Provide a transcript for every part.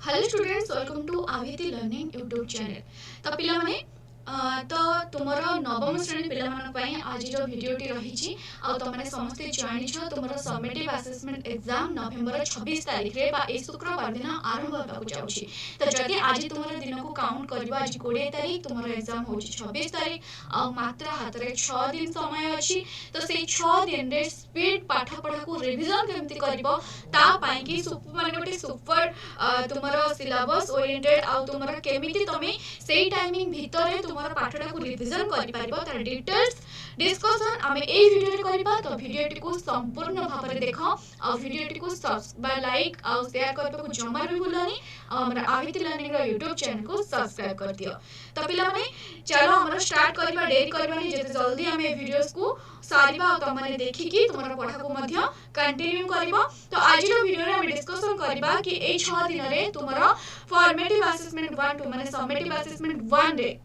Hello students, welcome to Aviti learning YouTube channel. तो पिला माने तो तुमर नवम श्रेणी पिला मानक पई आज जो वीडियोटी रही तुमने समस्ते जानिछ तुमर सबमिटिव असेसमेंट एग्जाम नवेम्बर 26 तारिख रे बा ए शुक्रवार दिन आरंभ होबाकु जाउछि। तो जदि आज तुमर दिन को काउंट करबा आज 20 तारिख तुमर एग्जाम होछि 26 तारिख आ मात्र हाथ रे 6 दिन समय अछि। तो से 6 दिन रे स्पीड पाठ पढ़ा को रिवीजन केमति करबो ता पई कि माने गोटे सुपर तुमर सिलेबस ओरिएंटेड आ तुमर केमिति तमे सेई टाइमिंग भितरे तुमर पाठटा को रिवीजन करि परिबो तार डिटेल्स डिस्कशन आमे ए वीडियो रे करबा। तो वीडियोटी को संपूर्ण भाव में देख आ वीडियोटी को सब्सक्राइब लाइक आ शेयर करबा को जमा भी भूलनी आ हमरा आविति लर्निंग रो YouTube चैनल को सब्सक्राइब कर दियो। तो पिला माने चलो हमरा स्टार्ट करबा, देरी करबानी जते जल्दी आमे वीडियोस को सारिबा आ तमने देखि कि तुमरा पढ़ा को मध्य कंटिन्यू करबो। तो आज रो वीडियो रे हम डिस्कशन करबा कि ए 6 दिन रे तुमरा फॉर्मेटिव असेसमेंट 1 टू माने समेटिव असेसमेंट 1 रे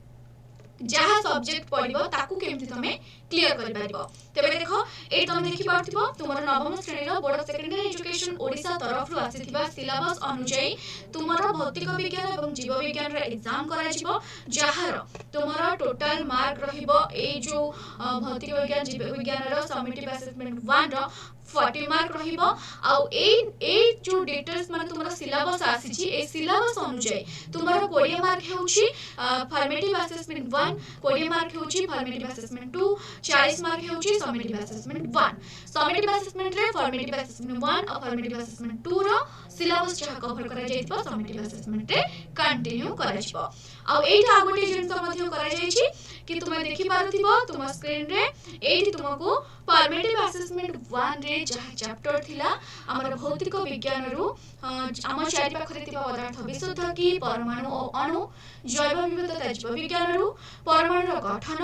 जहाँ सब्जेक्ट पढ़िबो ताकू केमति तमे क्लियर करि परिबो। तेबे देखो ए तमे देखि पारथिबो तुमर नवम श्रेणी रो board of secondary education Odisha तरफ रु आसीथिबा सिलेबस अनुसार तुमर भौतिक विज्ञान एवं जीव विज्ञान रे एग्जाम करा जिवो, जहार तुमर टोटल मार्क रहिबो ए जो भौतिक विज्ञान जीव विज्ञान रो समेटिव असेसमेंट 1 रो 40 मार्क रहिबो। आ ए जो डिटेल्स माने तुमर सिलेबस आसीछि ए सिलेबस अनुसार तुमर 20 मार्क हेउछि फॉर्मेटिव असेसमेंट 1, 20 मार्क हेउछि फॉर्मेटिव असेसमेंट 2, 40 मार्क हेउछि समेटिव असेसमेंट 1। समेटिव असेसमेंट रे फॉर्मेटिव असेसमेंट 1 और फॉर्मेटिव असेसमेंट 2 रो सिलेबस जहा कवर करा जाइतो समेटिव असेसमेंट रे कंटिन्यू करा जिवो। आ एटा आगोटे जिंस मध्य करा जाइछि कि तुमे देखि पारुथिबो तुम स्क्रीन रे एठी तुमको फॉर्मेटिव असेसमेंट 1 रे जहा चैप्टर थिला हमर भौतिक विज्ञान रु आम चारि पाखरे थिबा पदार्थ विशुद्धकी परमाणु और अणु जैव विविधता जीव विज्ञान रु परमाणु गठन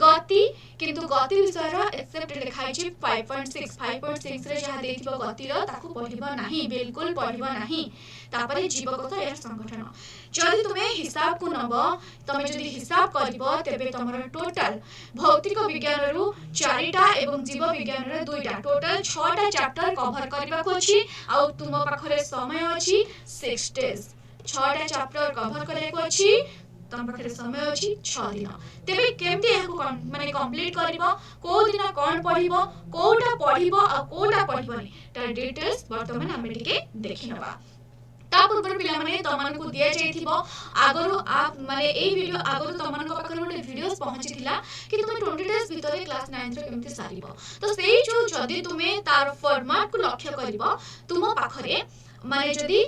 गति किंतु गति विषय रो एक्सेप्ट लिखाइ छि 5.6 रे जहा देथिबो गति रो ताकू पढिबो नाही, बिल्कुल पढिबो नाही। तापरे जीवगत एयर संगठन जदि तुमे हिसाब को नब तमे जदि हिसाब करबो तेबे तमर टोटल भौतिक विज्ञान रु 4टा एवं जीव विज्ञान रे 2टा टोटल 6टा चैप्टर कवर करबा को अछि। आ तुम पाखरे समय अछि 6 डेज 6टा चैप्टर कवर करे को अछि। तम पाखरे समय अछि 6 दिन। तेबे केमति एको माने कंप्लीट करबो, को दिन कोन पढिबो, कोटा पढिबो आ कोटा पढिबोनी ता डिटेल्स वर्तमान हम टिके देखिनबा। ता पूर्व पिला माने तमन को दिया जाइथिबो आगरो आप माने ए वीडियो आगरो तमन को पाखर गोटे वीडियोस पहुंचीथिला कि तुमे 20 डेज भितरे क्लास 9 रे केमति सारिबो। तो सेही जो जदी तुमे तार फॉर्मेट को लक्ष्य करबो तुम पाखरे माने जदी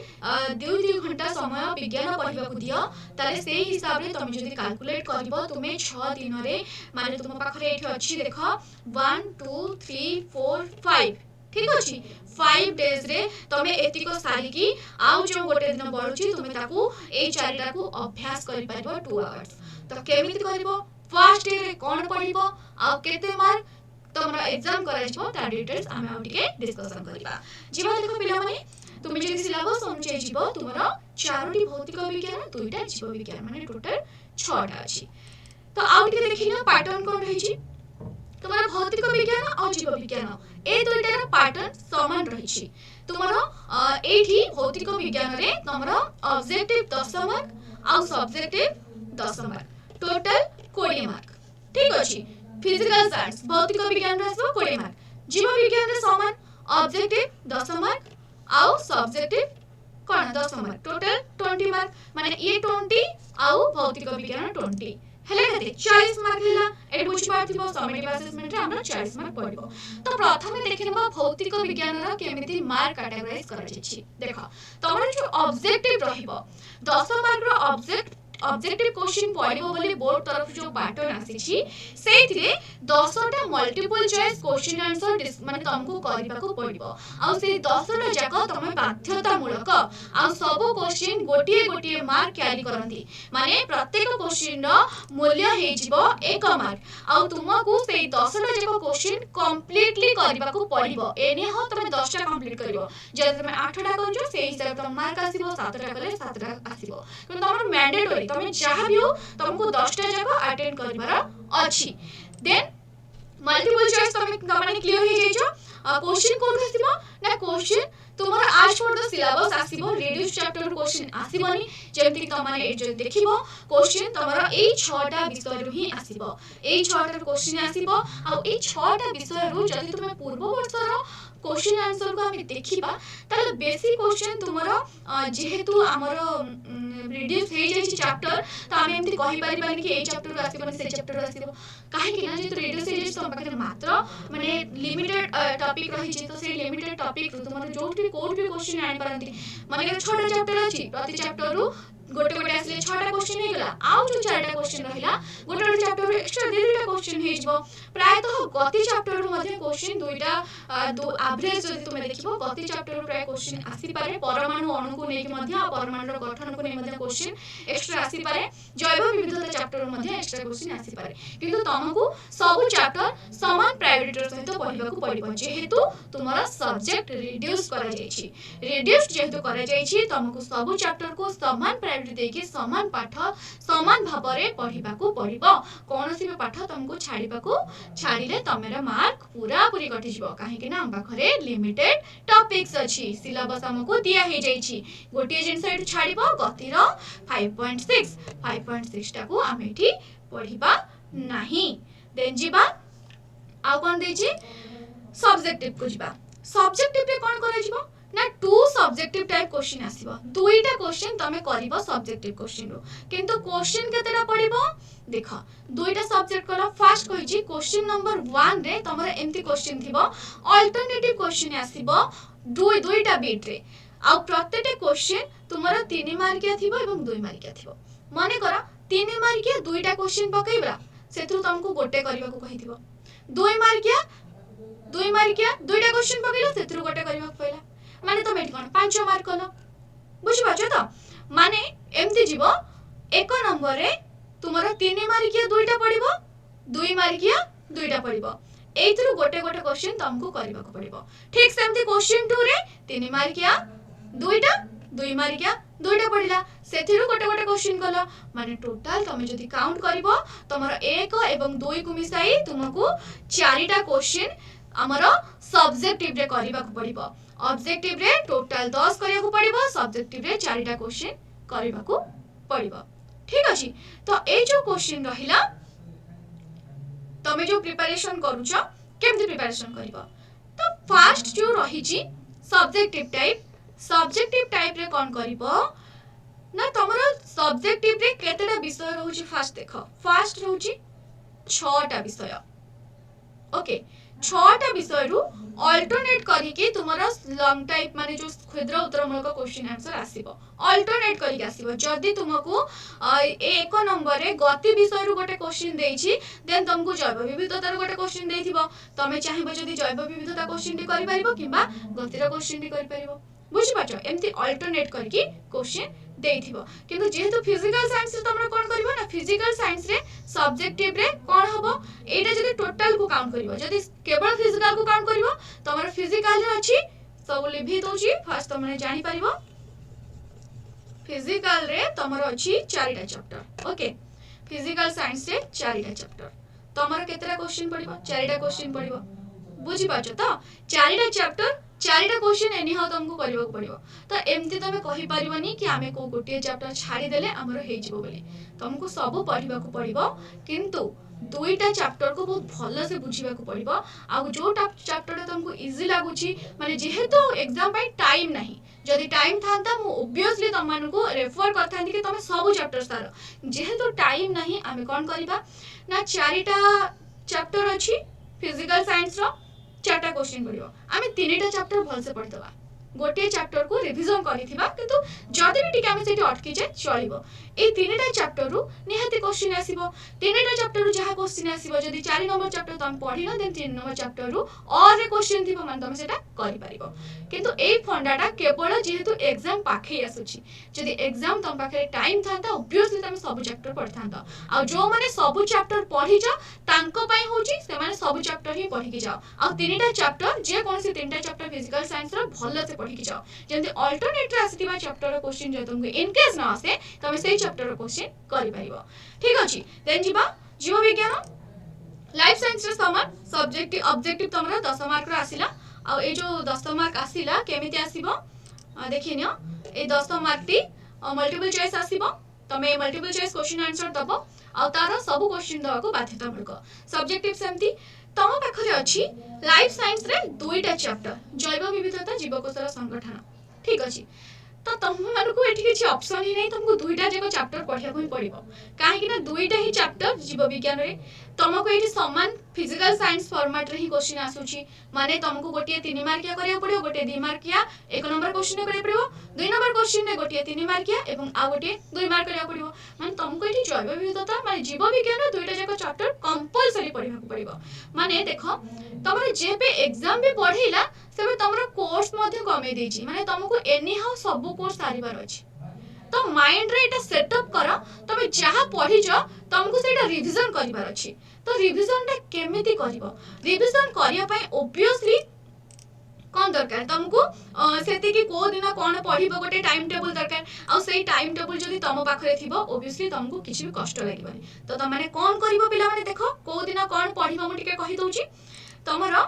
2 घंटा समय विज्ञान पढ़िबा को दियो ताले सेही हिसाब रे तुमे जदी कैलकुलेट करबो तुमे 6 दिन रे माने तुम पाखरे एठी अछि देखो 1 2 3 4 5 ठीक अछि 5 डेज रे तमे एतिको सारी की आउ जो गोटे दिन बढुची तुमे ताकू ए चारिटा को अभ्यास करि परबो 2 आवर्स। तो केमिति करबो फर्स्ट डे रे कोन पढिबो आ केते मार्क तमरा एग्जाम करा जिवो ता डिटेल्स आमे आ टिके डिस्कशन करिबा। जीवा देखो पिला माने तुमे जे सिलेबस अनुसार जिवो तुमरा 4टी भौतिक विज्ञान 2टा जीव विज्ञान माने टोटल 6टा अछि। तो आउ टिके देखिना पैटर्न कोन रहि छि तुम्हारा भौतिक विज्ञान और जीव विज्ञान ए दुईटार पैटर्न समान रही। तुम्हारा एठी भौतिक विज्ञान रे तुम्हारा ऑब्जेक्टिव 10 मार्क और सब्जेक्टिव 10 मार्क टोटल 20 मार्क ठीक अछि। फिजिकल साइंस भौतिक विज्ञान रे 20 मार्क, जीव विज्ञान रे समान ऑब्जेक्टिव 10 मार्क और सब्जेक्टिव कोन 10 मार्क टोटल 20 मार्क माने ये 20 और भौतिक विज्ञान 20 हेले कते 40 मार्क हेला। ए बुझि पाथिबो समेटिव असेसमेंट रे हमरा 40 मार्क पड़िबो। तो प्रथमे देखिनबा भौतिक विज्ञान रा केमिति मार्क कैटेगराइज करा जायछि। देखो तमर जो ऑब्जेक्टिव रहिबो 10 मार्क रो ऑब्जेक्टिव क्वेश्चन पड़िबो बोली बोर्ड तरफ जो पैटर्न आसीछि सेथिरे 10टा मल्टीपल चॉइस क्वेश्चन आंसर माने तुमको करबा को पड़िबो आ से 10टा जाक तमे बाध्यता मूलक आ सब क्वेश्चन गोटिए मार्क कैरी करंती माने प्रत्येक क्वेश्चन रो मूल्य हे जिवो 1 मार्क आ तुमको से 10टा जाक क्वेश्चन कंप्लीटली करबा को पड़िबो। एने हो तमे 10टा कंप्लीट करबो जदि तमे 8टा करजो से हिसाब तम मार्क आसीबो 7टा करे 7टा आसीबो किंतु तमर मैंडेटरी तमे जहा भी हो तुमको 10टा जाक अटेंड करबार अछि। देन मल्टीपल चॉइस तमें क्लियर हो जाइछो क्वेश्चन कोड आसीबो ना क्वेश्चन तुमर आज फॉर द सिलेबस आसीबो रिड्यूस चैप्टर क्वेश्चन आसीबोनी जेमति तमाने जो देखिबो क्वेश्चन तमर ए 6टा विषय रु ही आसीबो ए 6टा क्वेश्चन आसीबो आ ए 6टा विषय रु जदि तुमे पूर्व वर्षर क्वेश्चन आंसर को हम देखिबा ताले बेसिक क्वेश्चन तुमर जेहेतु हमर रिड्यूस हे जाय चैप्टर तो हम एमति कहि परिबानी कि ए चैप्टर आसीबो से चैप्टर आसीबो काहे कि ना जे रिड्यूस हे जाय तो पाखरे मात्र माने लिमिटेड टॉपिक रही छै तो से लिमिटेड टॉपिक तुमर जोटी कोड भी क्वेश्चन आनि पारंती माने 6टा चैप्टर अछि प्रति चैप्टर रु गोटे गोटे आसले 6टा क्वेश्चन हे गेला आउ जो 4टा क्वेश्चन रहिला गोटे गोटे चैप्टर रे एक्स्ट्रा 2टा क्वेश्चन हे जबो प्राय तो गति चैप्टर रो मध्ये क्वेश्चन दुईटा दो एवरेज जदि तुमे देखिबो गति चैप्टर रो प्राय क्वेश्चन आसी पारे परमाणु अणु को नेकी मध्ये आ परमाणु रो गठन को नेकी मध्ये क्वेश्चन एक्स्ट्रा आसी पारे जैव विविधता चैप्टर रो मध्ये एक्स्ट्रा क्वेश्चन आसी पारे किंतु तुमको सब चैप्टर समान प्रायोरिटी रो सहित पढिबा को पड़िबो जेहेतु तुम्हारा सब्जेक्ट रिड्यूस करा जायछि रिड्यूस जेहेतु करा जायछि तुमको सब चैप्टर को समान प्रायोरिटी देके समान पाठ समान भाबरे पढिबा को पड़िबो कोनोसी भी पाठ तुमको छाड़िबा को छाड़िले तमेरा मार्क पूरा पूरी कटि जिवो काहे कि ना हम पाखरे लिमिटेड टॉपिक्स अछि सिलेबस हमको दिया हे जायछि गोटिए जिंस एटु छाड़िबो गति रो 5.6 टा को हम एठी पढिबा नाही देन जिबा आ कोन देछि सब्जेक्टिव को जिबा सब्जेक्टिव रे कोन करै जिवो ना 2 सब्जेक्टिव टाइप क्वेश्चन आसीबो दुईटा क्वेश्चन तमे करिवो सब्जेक्टिव क्वेश्चन रो किंतु क्वेश्चन केतेटा पडिबो देखो दुईटा सब्जेक्ट करा फर्स्ट कहिछि क्वेश्चन नंबर 1 रे तमरा एम्ति क्वेश्चन थिबो अल्टरनेटिव क्वेश्चन आसीबो दुईटा बिट रे आ प्रत्येक क्वेश्चन तुम्हारा 3 मार्किया थिबो एवं 2 मार्किया थिबो माने करा 3 मार्किया दुईटा क्वेश्चन पकैबरा सेथु तुमको गोटे करबा को कहिथिबो 2 मार्किया दुईटा क्वेश्चन पकैला सेथु गोटे करबा को पहिला माने तो मेट कोन 5 मार्क कोन बुझि पाछो तो माने एम्ति जीवो एक नंबर रे तुमरो 3 मार्किया दुईटा पडिबो 2 मार्किया दुईटा पडिबो एइथरु गोटे गोटे क्वेश्चन तुमको करबा को पडिबो ठीक सेमति क्वेश्चन 2 रे 3 मार्किया दुईटा 2 मार्किया दुईटा पडिला सेथिरु गोटे गोटे क्वेश्चन कलो माने टोटल तमे जदी काउंट करबो तमरो 1 एवं 2 को मिसाई तुमको 4टा क्वेश्चन हमरो सब्जेक्टिव रे करबा को पडिबो ऑब्जेक्टिव रे टोटल 10 करिया को पडिबो सब्जेक्टिव रे 4टा क्वेश्चन करबा को पडिबो ठीक अछि तो ए जो क्वेश्चन रहिला तमे जो प्रिपरेशन करूछो केमति प्रिपरेशन करबो तो फर्स्ट जो रहिची सब्जेक्टिव टाइप रे कोन करबो ना तमरो सब्जेक्टिव रे केतेटा विषय रहउची फर्स्ट देखो फर्स्ट रहउची 6टा विषय ओके 6टा विषय रु अल्टरनेट करिके तुमरा लॉन्ग टाइप माने जो क्षुद्र उत्तरमूलक क्वेश्चन आंसर आसीबो अल्टरनेट करिके आसीबो जदी तुमको एक नंबर रे गति विषय रु गोटे क्वेश्चन देइछि देन तुमको जैव विविधता रो गोटे क्वेश्चन देइथिबो तमे चाहिबो जदी जैव विविधता क्वेश्चन टी करि परिबो किबा गति रो क्वेश्चन टी करि परिबो बुझि पाछो एम्ति अल्टरनेट करिके क्वेश्चन देइथिबो किंतु जेहेतु फिजिकल साइंस रे तमरा कोन करबो ना फिजिकल साइंस रे सब्जेक्टिव रे कोन हबो एटा जदी टोटल को काउंट करबो जदी केवल फिजिकल को काउंट करबो तमरा फिजिकल रे अछि सब लिखि दोछि फर्स्ट तमने जानि परिबो फिजिकल रे तमरा अछि 4टा चैप्टर ओके फिजिकल साइंस रे 4टा चैप्टर तमरा केतेटा क्वेश्चन पडिबो 4टा क्वेश्चन पडिबो बुझि पाछो तो 4टा चैप्टर 4टा क्वेश्चन एनी हाउ तुमको करबा पड़िबो तो एम्ति तमे कहि परिबनी कि आमे को गोटे चैप्टर छाडी देले हमरो हेइ जिवो बोली तुमको सब पढिबा को पड़िबो किंतु दुईटा चैप्टर को बहुत भलो से बुझिबा को पड़िबो आ जो चैप्टर तुमको इजी लागुची माने जेहेतु एग्जाम पाई टाइम नाही जदी टाइम थांता मु ऑब्वियसली तमन को रेफर करथांती कि तमे सब चैप्टर सारो जेहेतु टाइम नाही आमे कोन करिबा ना 4टा चैप्टर अछि फिजिकल साइंस रो 4टा क्वेश्चन पड़िबो आमे 3टा चैप्टर भल से पढितबा गोटे चैप्टर को रिवीजन करिथिबा किंतु जदी भी टिके आमे सेठी अटकी जाय चलिबो ए 3टा चैप्टर रु निहाती क्वेश्चन आसीबो 3टा चैप्टर रु जहा क्वेश्चन आसीबो जदी 4 नंबर चैप्टर तम पढिनो देन 3 नंबर चैप्टर रु और रे क्वेश्चन थिबो मान तमे सेटा करि परिबो किंतु ए फंडाटा केवल जेहेतु एग्जाम पाखे आसुची जदी एग्जाम तम पाखे टाइम थांता ऑब्वियसली तमे सब चैप्टर पढथांता आ जो माने सब चैप्टर पढिजा तांको पई होची से माने सब चैप्टर ही पढि के जाओ आ 3टा चैप्टर जे कोनसी 3टा चैप्टर फिजिकल साइंस रो भलो से पढि के जाओ जेंति अल्टरनेट रे आसीतिबा चैप्टर रो क्वेश्चन जे तुमको इन केस न आसे तमे सेही चैप्टर रो क्वेश्चन करि परिबो ठीक अछि देन जीव विज्ञान लाइफ साइंस रे समान सब्जेक्टिव ऑब्जेक्टिव तमरा 10 मार्क रो आसिला आ ए जो 10 मार्क आसिला केमिति आसीबो देखि नियो ए 10 मार्क टी मल्टीपल चॉइस आसीबो तमे मल्टीपल चॉइस क्वेश्चन आंसर दबो आ तार सब क्वेश्चन दबाको बाध्यतामूलक सब्जेक्टिव सेमती तम पाखरे अछि लाइफ साइंस रे दुईटा चैप्टर जैव विविधता जीवकोशर संगठन ठीक अछि तो तुम मानक एठी किछि ऑप्शन ही नहीं तुमको दुईटा जको चैप्टर पढ़िया को ही पड़िबो काहे कि ना दुईटा ही चैप्टर जीव विज्ञान रे तुमको एठी समान फिजिकल साइंस फॉर्मेट रे ही क्वेश्चन आसुची माने तुमको गोटिए 3 मार्किया करिया पड़ियो गोटे 2 मार्किया एक नंबर क्वेश्चन करिया पड़ियो 2 नंबर क्वेश्चन रे गोटिए 3 मार्किया एवं आ गोटिए 2 मार्क करिया पड़ियो माने तुमको एठी जैव विविधता माने जीव विज्ञान रे दुईटा जको चैप्टर कंपलसरी पढ़िया को पड़िबो माने देखो तमरे जेबे एग्जाम भी पढ़िला सेबे तमरा कोर्स मध्ये कमे देछि माने तुमको एनी हाउ सब कोर्स सारिबार अछि तो माइंड रे एटा सेटअप करो तमे जहा पढ़ी जो तुमको सेटा रिवीजन करिबार अछि तो रिवीजन टा केमिति करिवो रिवीजन करिया पय ऑब्वियसली कोन दरकार तुमको सेति कि को दिन कोन पढ़िबो गोटे टाइम टेबल दरकार आ सेई टाइम टेबल जदी तम पाखरे थिबो ऑब्वियसली तुमको किछि भी कष्ट लागिबनी तो तम माने कोन करिवो पिला माने देखो को दिन कोन पढ़िबो मु टिके कहि दउची तमरो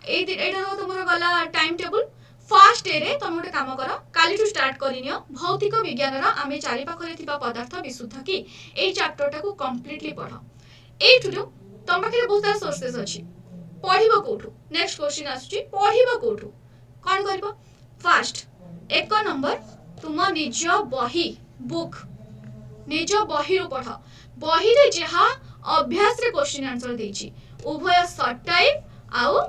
एटा तुमरो गला टाइम टेबल फर्स्ट डे रे तुम गोटे काम कर काली स्टार्ट करनियो भौतिक विज्ञान रा आमे चारि पाखरे थिबा पदार्थ विशुद्ध की ए चैप्टर टाको कंप्लीटली पढ़ एठुरु तुम पाखरे बहुत सारा सोर्सेस अछि पढ़िबो कोठु नेक्स्ट क्वेश्चन आछी पढ़िबो कोठु कोन करबो फर्स्ट एक नंबर तुम निज बही बुक निज बही रो पढ़ बही रे जहा अभ्यास रे क्वेश्चन आंसर देछि उभय शॉर्ट टाइप आउ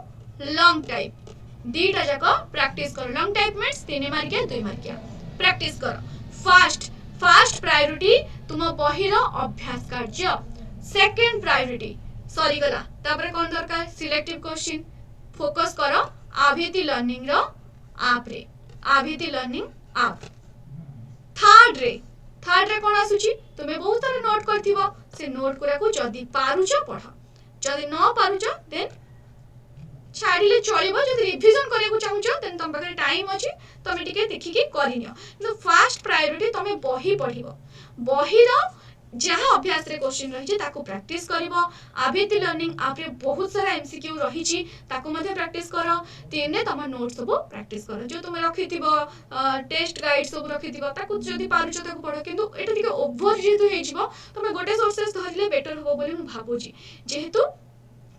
लॉन्ग टाइप दीटा जाको प्रैक्टिस करो लॉन्ग टाइप मींस 3 मार्किया 2 मार्किया प्रैक्टिस करो फर्स्ट प्रायोरिटी तुम बही रो अभ्यास कार्य सेकंड प्रायोरिटी सॉरी गला तापरे कोन दरकार सिलेक्टिव क्वेश्चन फोकस करो आभीति लर्निंग रो आप रे आभीति लर्निंग आप थर्ड रे कोन आसुची तुमे बहुत सारा नोट करथिबो से नोट कुरा को जदी पारुचो पढ़ जदी न पारुचो देन छाड़िले चलिबो जदी रिवीजन करे को चाहूचो देन तम पाखे टाइम अछि तमे टिके देखि के करिनियो तो फर्स्ट प्रायोरिटी तमे बही पढ़िबो बही रो जहा अभ्यास रे क्वेश्चन रही ताको प्रैक्टिस करिवो आभीति लर्निंग आपरे बहुत सारा एमसीक्यू रही छि ताको मध्ये प्रैक्टिस करो तीन ने तम नोट सब प्रैक्टिस करो जो तुमे रखिथिबो टेस्ट गाइड सब रखिथिबो ताको जदी पारुचो ताको पढो किंतु एटा टिके ओवर जेतु हे जिवो तमे गोटे सोर्सेस धरिले बेटर होबो बोली मु भाबुची जेहेतु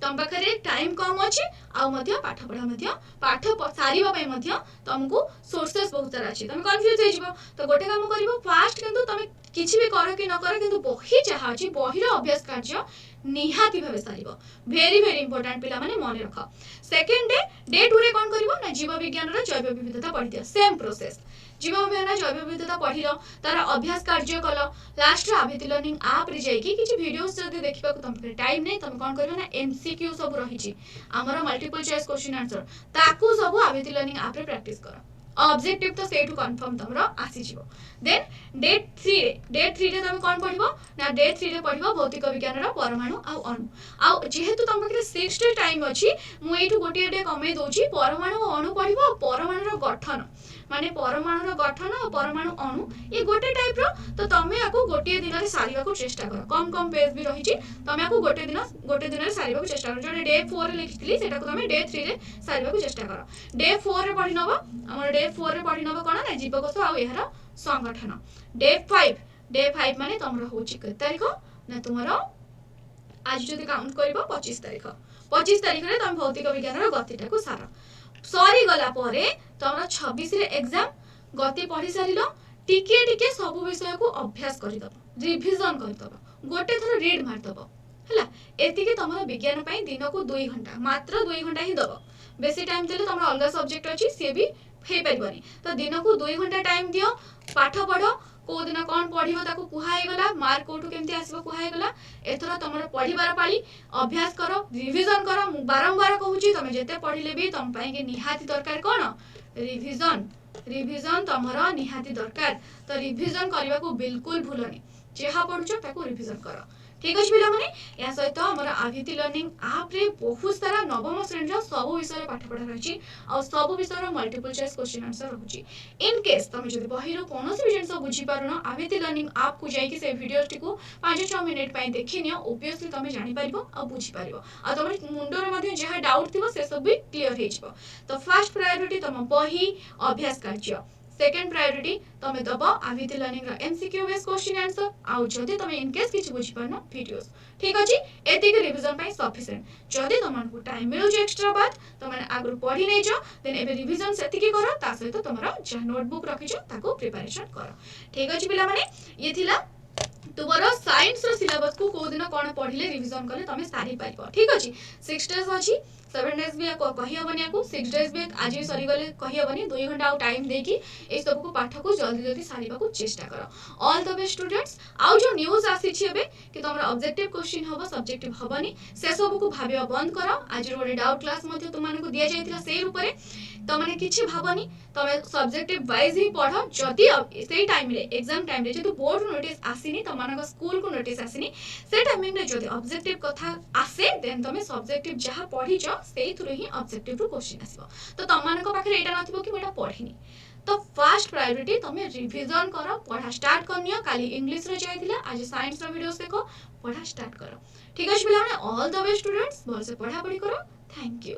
तम पाखरे टाइम कम अछि आ मध्य पाठ पढ़ा मध्य पाठ सारिबा पय मध्य तुमको सोर्सेस बहुत सारा अछि तमे कंफ्यूज हे जिवो तो गोटे काम करिवो फास्ट किंतु तमे किछि भी करो कि न करो किंतु बही जहा अछि बही रो अभ्यास कार्य निहाती भाबे सारिबो वेरी वेरी इंपोर्टेंट पिला माने मने रख सेकंड डे 2 रे कोन करिवो ना जीव विज्ञान रो जैव विविधता पढ़ि दियो सेम प्रोसेस जीव विज्ञान जैव विविधता पढ़िलो तार अभ्यास कार्य कलो लास्ट रे आभीति लर्निंग आप रे जाई कि किछि वीडियोस जदी देखिबा को तुम टाइम नै तुम कोन करिवो ना एमसीक्यू सब रही छि हमरो मल्टीपल चॉइस क्वेश्चन आंसर ताकू सब आभीति लर्निंग आप रे प्रैक्टिस करो ऑब्जेक्टिव तो सेटू कंफर्म तमरो आसी जिवो देन डे 3 रे तुम कोन पढ़िबो ना डे 3 रे पढ़िबो भौतिक विज्ञान रो परमाणु आ अणु आ जेहेतु तुम पाखे 6 डे टाइम अछि मु एठू गोटे डे कमे दोची परमाणु आ अणु पढ़िबो परमाणु रो गठन माने परमाणु रो गठन और परमाणु अणु ये गोटे टाइप रो तो तमे आको गोटे दिन रे सारिबा को चेष्टा करो कम पेज भी रही छि तमे आको गोटे दिन रे सारिबा को चेष्टा करो जो डे 4 रे लिखितली सेटा को तमे डे 3 रे सारिबा को चेष्टा करो डे 4 रे पढ़ि नबो हमर डे 4 रे पढ़ि नबो कोन ना जीवकोश आ एहर संगठन डे 5 माने तमरो होछि के तारिख ना तुमरो आज जदी काउंट करबो 25 तारिख रे तम भौतिक विज्ञान रो गतिटा को सारा सॉरी गला परे तमरा 26 रे एग्जाम गति पढ़ी सारिलो टिके टिके सब विषय को अभ्यास करि दबो रिवीजन करि दबो गोटे थरो रीड मार दबो हला एति के तमरा विज्ञान पई दिन को 2 घंटा मात्र 2 घंटा ही दबो बेसी टाइम देले तमरा अलगा सब्जेक्ट अछि से भी हे परिबनी तो दिन को 2 घंटा टाइम दियो पाठ पढ़ो को दिन कोन पढ़िबो ताको कुहाई गला मार्क कोठु केमति आसीबो कुहाई गला एथरा तमरा पढ़िबार पाली अभ्यास करो रिवीजन करो बारंबार कहूची तमे जेते पढ़िले भी तम पई के निहाती दरकार कोन रिवीजन तमरा निहाती दरकार तो रिवीजन करबा को बिल्कुल भूलनी जेहा पढुछ ताको रिवीजन करो ठीक अच्छे पे या सहित आम आविति लर्निंग आप रे बहुत सारा नवम श्रेणी सब विषय पाठ पढ़ा रही और सब विषय मल्टीपल चॉइस क्वेश्चन आंसर रही इन केस तुम जब बही कौन भी जिन बुझीपारुन आविति लर्निंग आप को जाकि से वीडियो टी 5-6 मिनिट देखी नि ओबियसली तुम जापर और बुझीपार आ तुम मुंडर जहाँ डाउट थी से सब भी क्लीयर हो तो फर्स्ट प्रायोरिटी तुम बही अभ्यास कार्य सेकेंड प्रायोरिटी तुम दब Aviti learning MCQ base question answer आउ जदि तुम इन केस किसी बुझीपारन वीडियोस ठीक अच्छे एतिक रिविजन पाई सफिशिएंट जदि तुमको टाइम मिलुछ एक्स्ट्रा बात तुमने आगु पढ़ी नहीं जाओ देन एबे रिविजन सेतिकी करो ता सहित तुमरा जहाँ नोटबुक रखिछ ताको प्रिपरेशन करो ठीक अच्छे पिला माने ये थिला तुमर साइंस रो सिलेबस को को दिन कोन पढ़िले रिवीजन करले तमे सारी पाइबो ठीक अछि 6 डेज अछि 7 डेज भी कहि हबनी आकु 6 डेज भी आज भी सरी गले कहि हबनी 2 घंटा आउ टाइम देकी ए सब को पाठ को जल्दी जल्दी सारीबा को चेष्टा करो ऑल द बेस्ट स्टूडेंट्स आउ जो न्यूज़ आसी छी एबे कि तुमरा ऑब्जेक्टिव क्वेश्चन हबो सब्जेक्टिव हबनी से सब को भाबिया बंद करो आज रो डाउट क्लास मध्ये तुम मानको दिया जायतिला सेही ऊपर तमने किछि भाबनी तमे सब्जेक्टिव वाइज ही पढ़ो जदि सेही टाइम रे एग्जाम टाइम रे जदि बोर्ड नोटिस आसीनी तमनक स्कूल को नोटिस आसीनी से टाइमिंग रे जदि ऑब्जेक्टिव कथा आसे देन तमे सब्जेक्टिव जहाँ पढ़िछ सेही थ्रू ही ऑब्जेक्टिव रो क्वेश्चन आसीबो तो तमनक पाखरे एटा नथिबो कि मेटा पढ़िनी तो फर्स्ट प्रायोरिटी तुम रिविजन करो पढ़ा स्टार्ट करनियो काली इंग्लिश रो जायतिला आज साइंस रो वीडियोस देखो पढ़ा स्टार्ट करो ठीक अछि पिला ऑल द बेस्ट स्टूडेंट्स भल से पढ़ा पढ़ी करो थैंक यू।